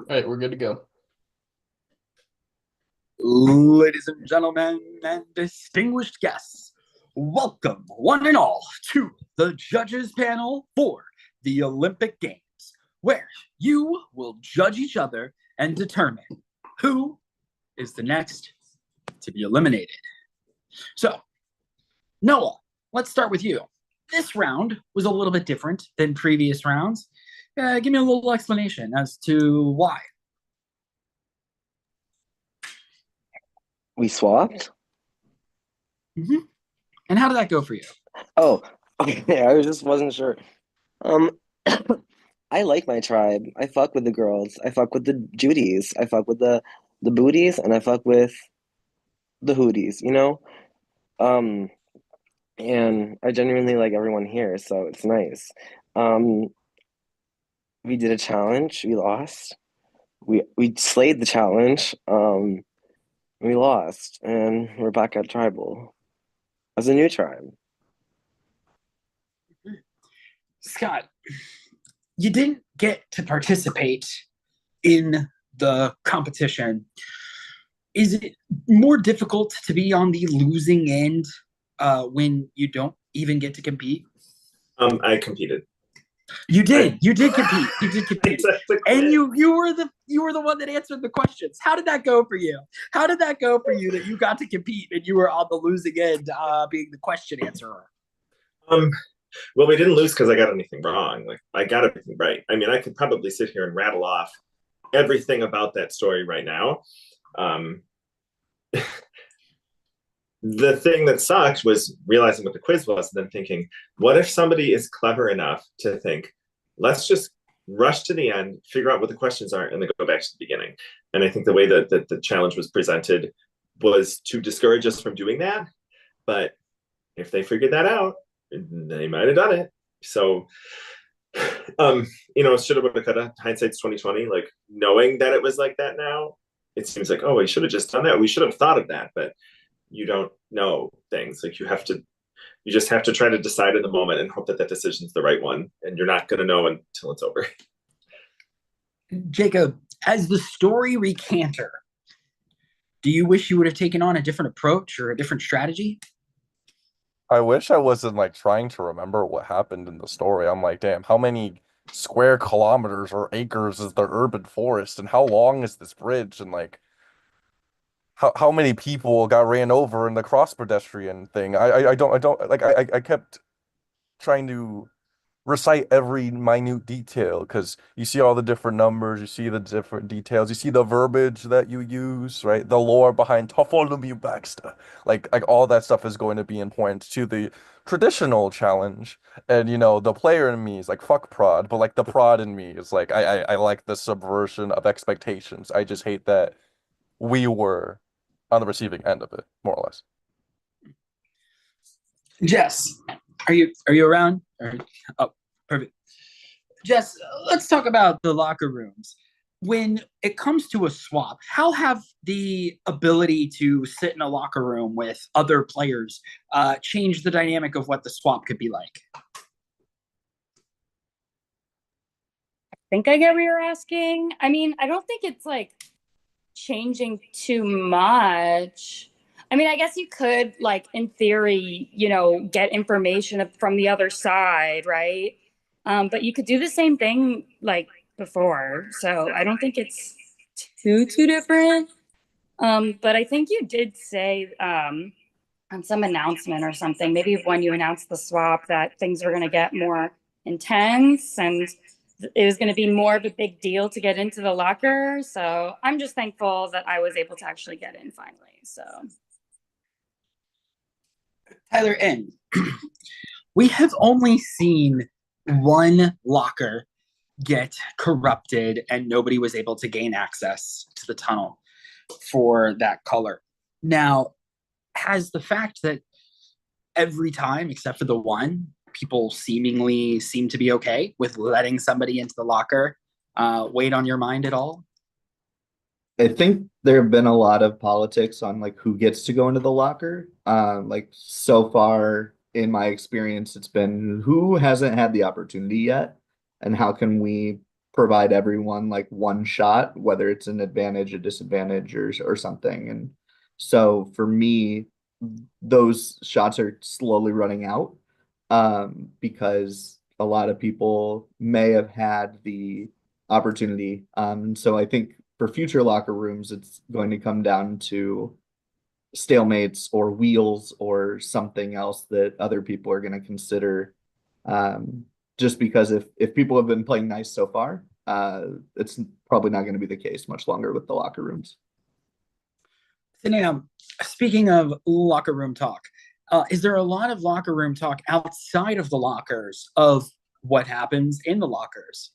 All right, we're good to go. Ladies and gentlemen, and distinguished guests, welcome one and all to the judges panel for the Olympic Games, where you will judge each other and determine who is the next to be eliminated. So, Noah, let's start with you. This round was a little bit different than previous rounds. Give me a little explanation as to why. We swapped? Mm-hmm. And how did that go for you? Oh, okay. I just wasn't sure. Um, I like my tribe. I fuck with the girls. I fuck with the Judies. I fuck with the booties, and I fuck with the hooties. Um, and I genuinely like everyone here, so it's nice. Um, we did a challenge. We lost. We slayed the challenge. We lost, and we're back at tribal as a new tribe. Scott, you didn't get to participate in the competition. Is it more difficult to be on the losing end when you don't even get to compete? I competed. You did. You did compete. You did compete. And quit. you were the one that answered the questions. How did that go for you? How did that go for you that you got to compete and you were on the losing end, being the question answerer? Well, we didn't lose because I got anything wrong. Like I got everything right. I mean, I could probably sit here and rattle off everything about that story right now. The thing that sucked was realizing what the quiz was and then thinking, what if somebody is clever enough to think, let's just rush to the end, figure out what the questions are, and then go back to the beginning. And I think the way that the challenge was presented was to discourage us from doing that. But if they figured that out, they might have done it. So, shoulda, woulda, coulda. Hindsight's 2020. Like knowing that it was like that now, it seems like, oh, we should have just done that. We should have thought of that, but you don't know things. Like you just have to try to decide in the moment and hope that that decision's the right one. And you're not going to know until it's over. Jacob, as the story recanter, do you wish you would have taken on a different approach or a different strategy? I wish I wasn't like trying to remember what happened in the story. I'm like, damn, how many square kilometers or acres is the urban forest, and how long is this bridge, and like how many people got ran over in the cross pedestrian thing? I don't like I kept trying to recite every minute detail because you see all the different numbers, you see the different details, you see the verbiage that you use, right? The lore behind Bartholomew Baxter. Like all that stuff is going to be important to the traditional challenge. And the player in me is like fuck prod, but like the prod in me is like I like the subversion of expectations. I just hate that we were on the receiving end of it, more or less. Jess, are you around? Oh, perfect. Jess, let's talk about the locker rooms. When it comes to a swap, how have the ability to sit in a locker room with other players changed the dynamic of what the swap could be like? Think I get what you're asking. I mean, I don't think it's like changing too much. I mean, I guess you could, like, in theory, get information from the other side, right? But you could do the same thing like before. So I don't think it's too different. But I think you did say on some announcement or something, maybe when you announced the swap, that things were going to get more intense and it was going to be more of a big deal to get into the locker. So I'm just thankful that I was able to actually get in finally. So Tyler N., we have only seen one locker get corrupted and nobody was able to gain access to the tunnel for that color. Now, has the fact that every time, except for the one, people seemingly seem to be okay with letting somebody into the locker weighed on your mind at all? I think there have been a lot of politics on like who gets to go into the locker. Like so far in my experience, it's been who hasn't had the opportunity yet, and how can we provide everyone like one shot, whether it's an advantage, a disadvantage, or something. And so for me, those shots are slowly running out because a lot of people may have had the opportunity. So I think for future locker rooms, it's going to come down to stalemates or wheels or something else that other people are going to consider. Just because if people have been playing nice so far, it's probably not going to be the case much longer with the locker rooms. So now, speaking of locker room talk, is there a lot of locker room talk outside of the lockers of what happens in the lockers?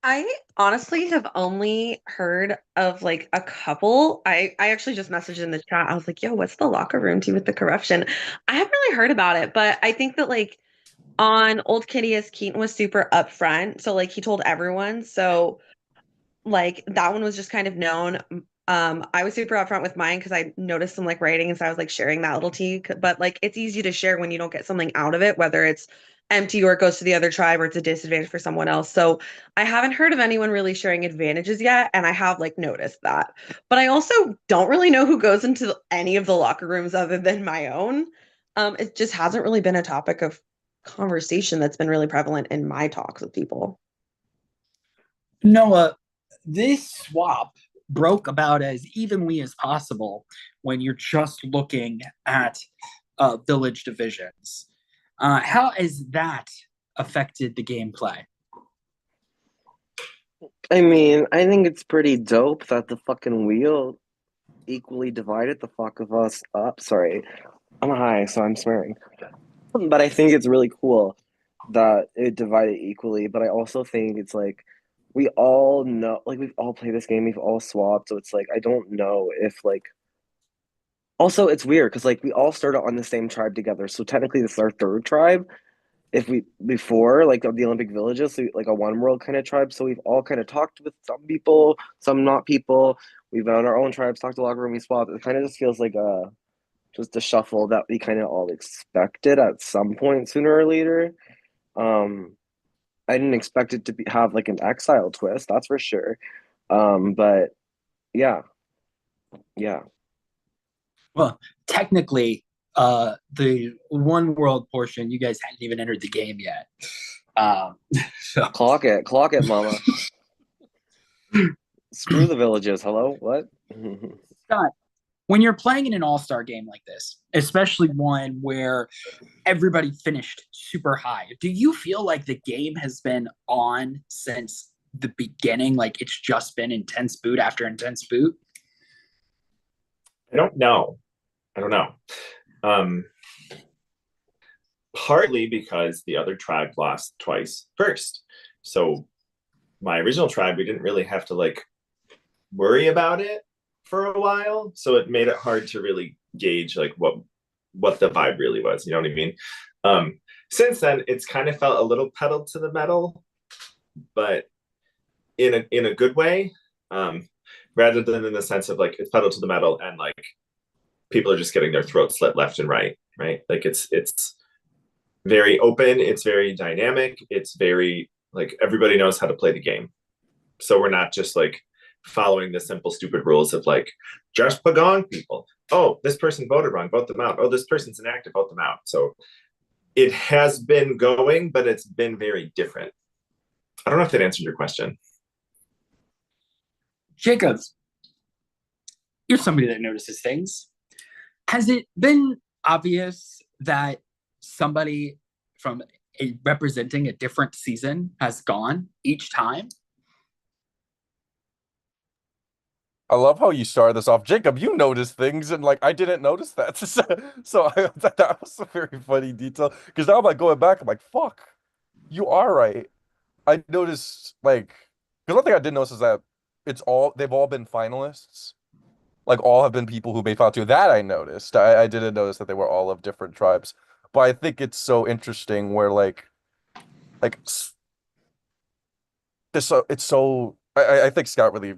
I honestly have only heard of like a couple. I actually just messaged in the chat. I was like, yo, what's the locker room tea with the corruption? I haven't really heard about it, but I think that like on Old Kittius, Keaton was super upfront. So like he told everyone. So like that one was just kind of known. I was super upfront with mine because I noticed some like writing, and so I was like sharing that little tea. But like it's easy to share when you don't get something out of it, whether it's empty or it goes to the other tribe or it's a disadvantage for someone else. So I haven't heard of anyone really sharing advantages yet, and I have like noticed that. But I also don't really know who goes into any of the locker rooms other than my own. It just hasn't really been a topic of conversation that's been really prevalent in my talks with people. Noah, this swap broke about as evenly as possible when you're just looking at village divisions. How has that affected the gameplay? I mean, I think it's pretty dope that the fucking wheel equally divided the fuck of us up. Sorry, I'm high, so I'm swearing. But I think it's really cool that it divided equally. But I also think it's like we all know, like we've all played this game, we've all swapped. So it's like I don't know if like. Also, it's weird because like we all started on the same tribe together. So technically, this is our third tribe. If we before like the Olympic villages, so like a one world kind of tribe. So we've all kind of talked with some people, some not people. We've on our own tribes, talked to locker room, we swapped. It kind of just feels like a just a shuffle that we kind of all expected at some point sooner or later. Um, I didn't expect it to have like an exile twist, that's for sure. But yeah, yeah. Well, technically, the one world portion, you guys hadn't even entered the game yet. So Clock it, mama. Screw the villages. Hello, what? Scott, when you're playing in an all-star game like this, especially one where everybody finished super high, do you feel like the game has been on since the beginning? Like it's just been intense boot after intense boot? I don't know. Partly because the other tribe lost twice first. So my original tribe, we didn't really have to like worry about it for a while. So it made it hard to really gauge like what the vibe really was. You know what I mean? Since then, it's kind of felt a little pedal to the metal, but in a good way, rather than in the sense of like it's pedal to the metal and like people are just getting their throats slit left and right. Like it's very open, it's very dynamic, it's very like everybody knows how to play the game. So we're not just like following the simple stupid rules of like just pagong people. Oh, this person voted wrong, vote them out. Oh, this person's inactive, vote them out. So it has been going, but it's been very different. I don't know if that answered your question. Jacobs, you're somebody that notices things. Has it been obvious that somebody from representing a different season has gone each time? I love how you started this off. Jacob, you noticed things, and like I didn't notice that. That was a very funny detail. Because now I'm like going back, I'm like, fuck, you are right. I noticed like because one thing I did notice is that they've all been finalists. Like all have been people who made final two. That I noticed. I didn't notice that they were all of different tribes. But I think it's so interesting where like I think Scott really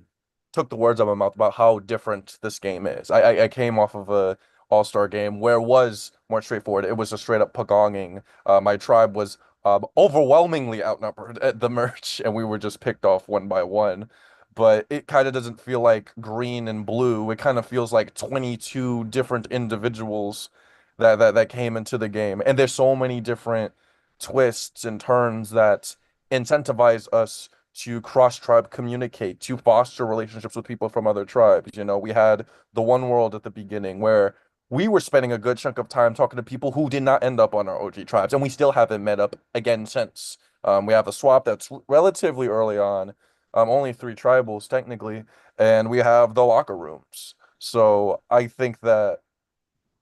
took the words out of my mouth about how different this game is. I came off of a all-star game where it was more straightforward. It was a straight up pagonging. My tribe was overwhelmingly outnumbered at the merch, and we were just picked off one by one. But it kind of doesn't feel like green and blue. It kind of feels like 22 different individuals that came into the game. And there's so many different twists and turns that incentivize us to cross-tribe communicate, to foster relationships with people from other tribes. You know, we had the one world at the beginning where we were spending a good chunk of time talking to people who did not end up on our OG tribes, and we still haven't met up again since. We have a swap that's relatively early on, only 3 tribals technically, and we have the locker rooms. So I think that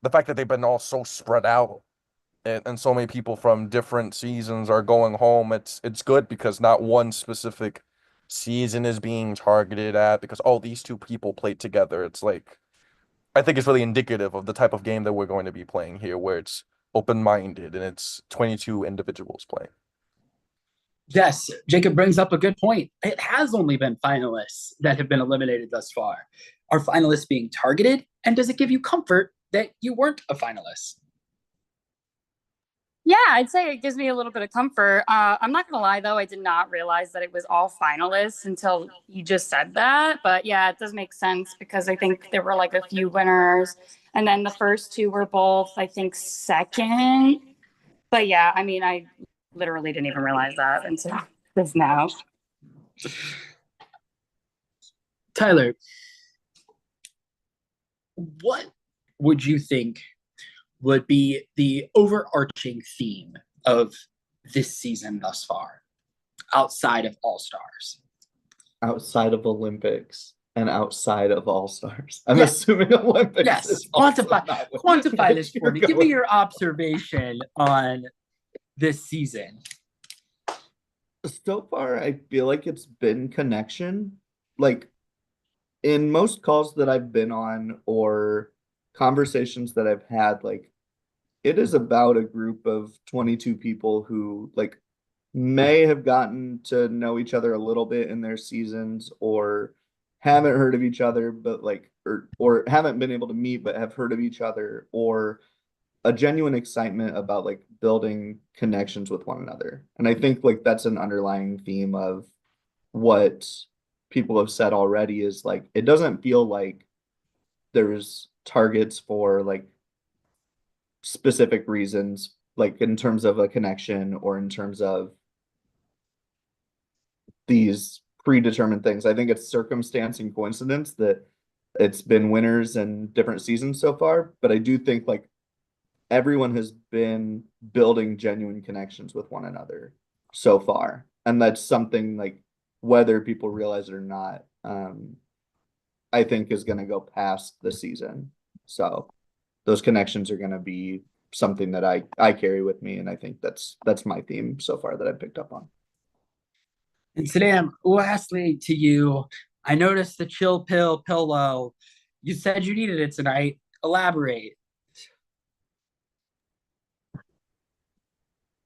the fact that they've been all so spread out and so many people from different seasons are going home, it's good because not one specific season is being targeted at because oh these two people played together. It's like I think it's really indicative of the type of game that we're going to be playing here, where it's open-minded and it's 22 individuals playing. Yes, Jacob brings up a good point. It has only been finalists that have been eliminated thus far. Are finalists being targeted? And does it give you comfort that you weren't a finalist? Yeah, I'd say it gives me a little bit of comfort. I'm not gonna lie though, I did not realize that it was all finalists until you just said that. But yeah, it does make sense because I think there were like a few winners, and then the first two were both, I think, second. But yeah, I mean, I literally didn't even realize that until this now. Tyler, what would you think would be the overarching theme of this season thus far, outside of All Stars? Outside of Olympics and outside of All Stars. I'm Yes. assuming Olympics. Yes, is also quantify not what quantify this for you're me. Give me going- your observation on this season. So far, I feel like it's been connection. Like in most calls that I've been on or conversations that I've had, like it is about a group of 22 people who like may have gotten to know each other a little bit in their seasons or haven't heard of each other, but like, or haven't been able to meet, but have heard of each other, or a genuine excitement about like building connections with one another. And I think like that's an underlying theme of what people have said already is like it doesn't feel like there's targets for like specific reasons, like in terms of a connection or in terms of these predetermined things. I think it's circumstance and coincidence that it's been winners in different seasons so far, but I do think like everyone has been building genuine connections with one another so far. And that's something like whether people realize it or not, I think is going to go past the season. So those connections are going to be something that I carry with me. And I think that's my theme so far that I picked up on. And Saddam, lastly to you, I noticed the chill pill pillow. You said you needed it tonight. Elaborate.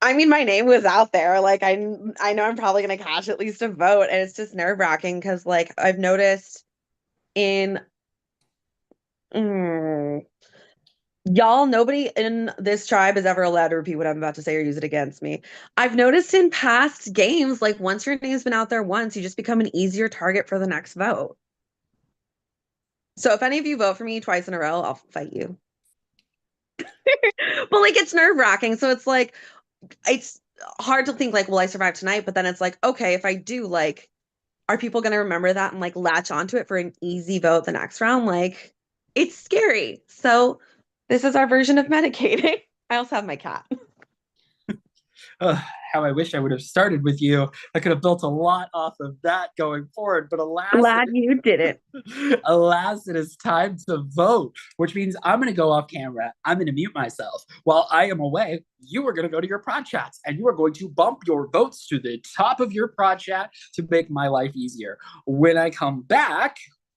I mean, my name was out there. Like, I know I'm probably gonna catch at least a vote, and it's just nerve-wracking because, like, I've noticed in y'all, nobody in this tribe is ever allowed to repeat what I'm about to say or use it against me. I've noticed in past games, like, once your name's been out there once, you just become an easier target for the next vote. So if any of you vote for me twice in a row, I'll fight you. But like, it's nerve-wracking. So it's like, it's hard to think like, will I survive tonight? But then it's like, okay, if I do, like, are people going to remember that and like latch onto it for an easy vote the next round? Like, it's scary. So this is our version of medicating. I also have my cat. How I wish I would have started with you. I could have built a lot off of that going forward, but alas, Glad you didn't. alas, it is time to vote, which means I'm going to go off camera. I'm going to mute myself. While I am away, you are going to go to your prod chats and you are going to bump your votes to the top of your prod chat to make my life easier. When I come back,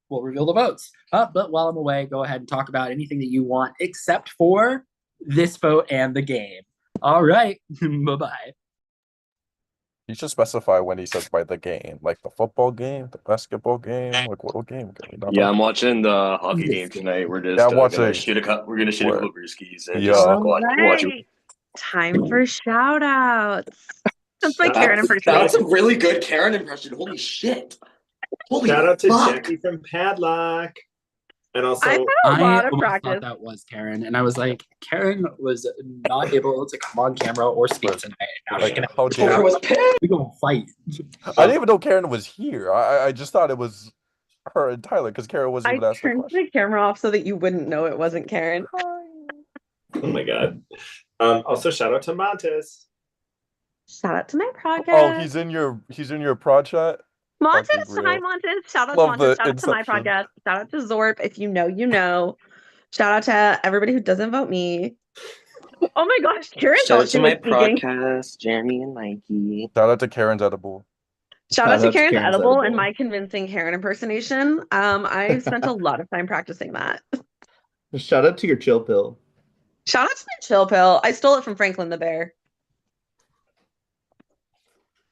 we'll reveal the votes. But while I'm away, go ahead and talk about anything that you want except for this vote and the game. All right. Bye-bye. You should specify when he says by the game, like the football game, the basketball game, like what game? Yeah, I'm watching the hockey game tonight. We're just Yeah, I'm watching. gonna shoot a couple. We're gonna shoot a couple brewskis and Yeah. just All watch right. Time for shout outs. That's my Shout Karen out- impersonation. That's a really good Karen impression. Holy shit. Holy Shout out to fuck. Jackie from Padlock. And also, I've had a I lot of almost practice. thought that was Karen, and I was like, Karen was not able to come on camera or speak tonight. Now Like, she can how dare Karen was pissed. we gonna fight. I didn't even know Karen was here. I just thought it was her and Tyler because Karen wasn't I even asking the turned question. the camera off so that you wouldn't know it wasn't Karen. oh my god. Also, shout out to Montes. Shout out to my podcast. Oh, he's in your prod chat. Montes, fucking hi real. Montes. Shout out Love to Montes. the Shout out to my inception. podcast. Shout out to Zorp. If you know, you know. Shout out to everybody who doesn't vote me. Oh my gosh, Karen Shout out thought to she my was speaking. podcast, Jeremy and Mikey. Shout out to Karen's edible. Shout out to Karen's Karen's edible and Edible. my convincing Karen impersonation. I spent a lot of time practicing that. Shout out to your chill pill. Shout out to my chill pill. I stole it from Franklin the Bear.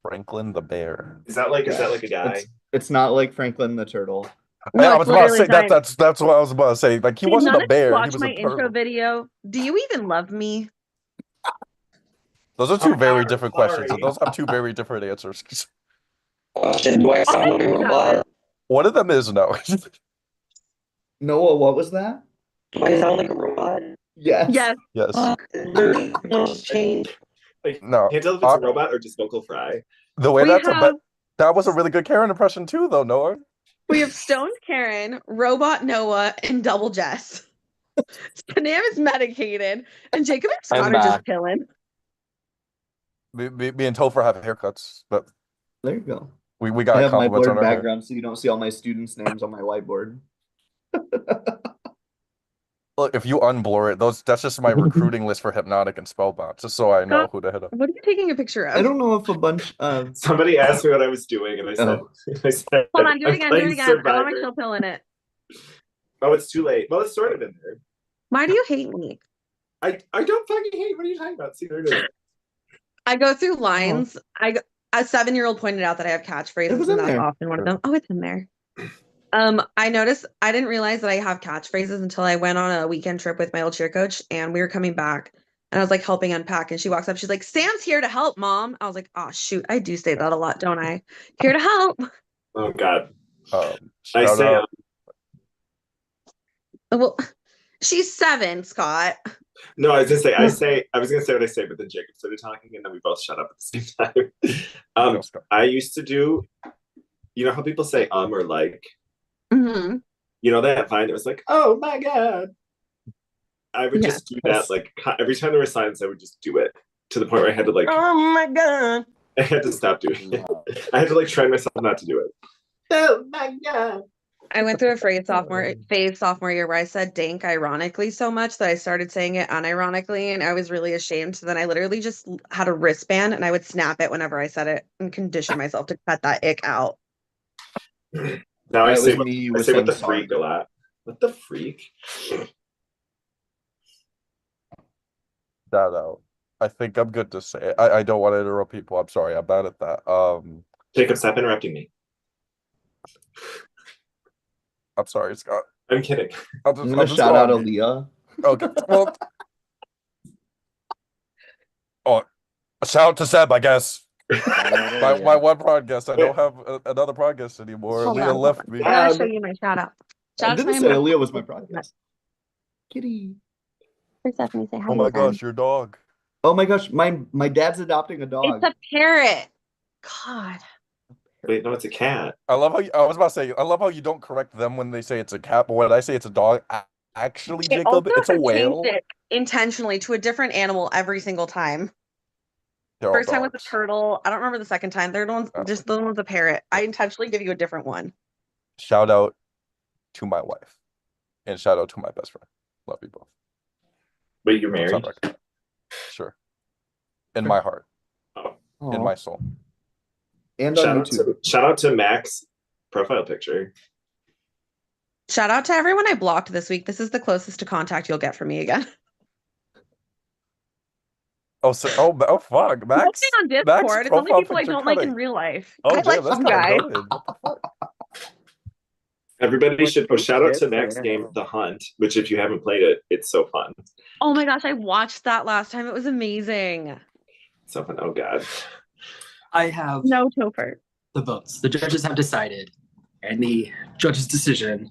Franklin the Bear. Is that like a guy? It's not like Franklin the turtle. No, I it's was about to literally say time. that's what I was about to say. Like he Did wasn't none a of you bear, he watch was my a intro turtle. video? Do you even love me? Those are two Oh, very God, different sorry. questions, and those have two very different answers. Question, do I sound like a robot? One of them is no. Noah, what was that? Do I sound like a robot? Yes. Yes. Yes. There's no change. No. Can't tell if it's a robot or just vocal fry. The way We that's have that was a really good Karen impression too, though, Noah. we have Stoned Karen, Robot Noah, and Double Jess. Panam is medicated, and Jacob and Scott I'm are just back. chilling. Me and Topher have haircuts, but There you go. we I got have my compliments on blurred our hair. background so you don't see all my students' names on my whiteboard. Look, if you unblur it, that's just my recruiting list for Hypnotic and Spellbound, just so I know who to hit up. What are you taking a picture of? I don't know if a bunch of Somebody asked me what I was doing, and I said, Hold on, do it I'm again, do it playing again. I want my Survivor. chill pill in it. Oh, it's too late. Well, it's sort of in there. Why do you hate me? I don't fucking hate. What are you talking about? See, there it is. I go through lines. A 7-year-old pointed out that I have catchphrases, It was and in that's there. often one of them. Oh, it's in there. I noticed I didn't realize that I have catchphrases until I went on a weekend trip with my old cheer coach, and we were coming back, and I was like helping unpack, and she walks up, she's like, "Sam's here to help, Mom." I was like, "Oh shoot, I do say that a lot, don't I? Here to help." Oh God. I Shout say, out. Well, she's 7, Scott. no, I was gonna say I was gonna say what I say, but then Jacob started talking, and then we both shut up at the same time. I used to do, you know how people say or like, Mm-hmm. you know that Vine that was like, oh my God. I would Yeah. just do that, like every time there was silence, I would just do it to the point where I had to like, Oh my god. I had to stop doing it. I had to like train myself not to do it. Oh my God. I went through a phase sophomore year where I said dank ironically so much that I started saying it unironically, and I was really ashamed. So then I literally just had a wristband and I would snap it whenever I said it and condition myself to cut that ick out. Now I That say was me. You I were say what saying the sorry. freak a lot. What the freak? Shout out. I think I'm good to say it. I don't want to interrupt people. I'm sorry. I'm bad at that. Jacob, stop interrupting me. I'm sorry, Scott. I'm kidding. I'll I'm just, gonna I'll just shout go out on mute. Aaliyah. Okay. Well. Oh, a shout out to Seb, I guess. My one podcast. I don't have another podcast anymore. Hold Leah on, left hold me. I gotta show you my shout out. I Shout out to didn't my say mom. Aaliyah was my podcast. Kitty. Stephanie, say hi. Oh my to them. gosh, your dog. Oh my gosh, my dad's adopting a It's dog. a parrot. God. Wait, no, it's a cat. I love how I was about to say. I love how you don't correct them when they say it's a cat, but when I say it's a dog, actually, They Jacob, also it's a have whale. changed it intentionally to a different animal every single time. They're all First time was a dogs. turtle. I don't remember the second time. Third one's just the one was a parrot. I intentionally give you a different one. Shout out to my wife, and shout out to my best friend. Love you both. Wait, you're That's on married? record. Sure. In my heart, Oh. in my soul. And on YouTube. Shout out to Mac's profile picture. Shout out to everyone I blocked this week. This is the closest to contact you'll get from me again. Oh, fuck, Max. Mostly on Discord. It's only profile people I picture don't like in cutting. real life. Oh, I damn, like that's some kinda guys. goated. What the fuck? Everybody should go. Shout out to Good for Mac's him. game, The Hunt, which if you haven't played it, it's so fun. Oh my gosh, I watched that last time. It was amazing. So fun. Oh God. I have No Topher. the votes. The judges have decided, and the judge's decision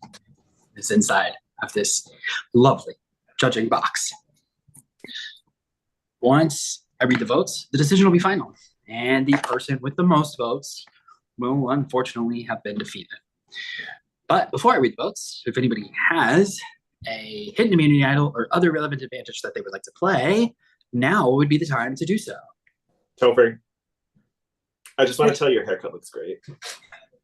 is inside of this lovely judging box. Once I read the votes, the decision will be final, and the person with the most votes will unfortunately have been defeated. But before I read the votes, if anybody has a hidden immunity idol or other relevant advantage that they would like to play, now would be the time to do so. Topher, I just want to tell you your haircut looks great.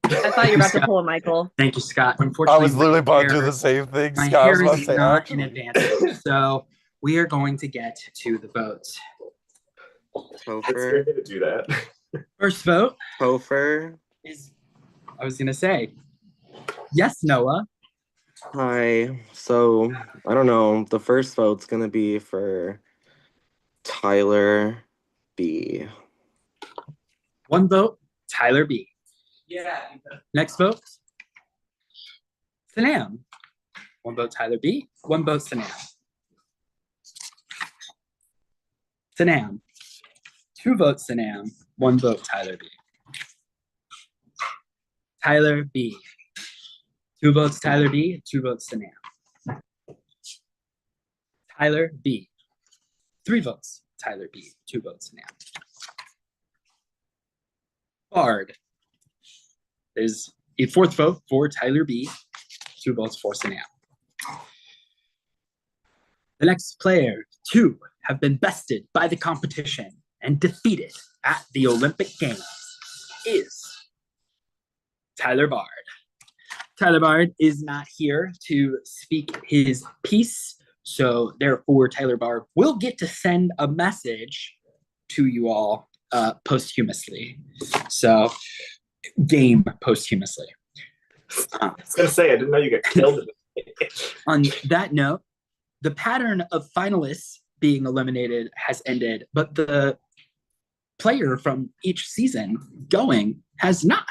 I thought you were about to pull a Michael. Thank you, Scott. I Unfortunately, was literally my about to do hair- the same thing. My Scott, I was hair about to is say, not actually. in advantage, so we are going to get to the votes. It's Topher. scary to do that. First vote Topher. is, I was going to say, yes, Noah. Hi. So I don't know. The first vote's gonna be for Tyler B. One vote, Tyler B. Yeah. Next vote, Sanam. One vote, Tyler B. One vote, Sanam. Sanam. Two votes, Sanam. One vote, Tyler B. Tyler B. Two votes, Tyler B. Two votes, Sanam. Tyler B. Three votes, Tyler B. Two votes, Sanam. Bard. There's a fourth vote for Tyler B. Two votes for Sanam. The next player to have been bested by the competition and defeated at the Olympic Games is Tyler Bard. Tyler Bard is not here to speak his piece, so therefore Tyler Bard will get to send a message to you all posthumously. So, game posthumously. I was gonna say I didn't know you got killed. On that note, the pattern of finalists being eliminated has ended, but the player from each season going has not.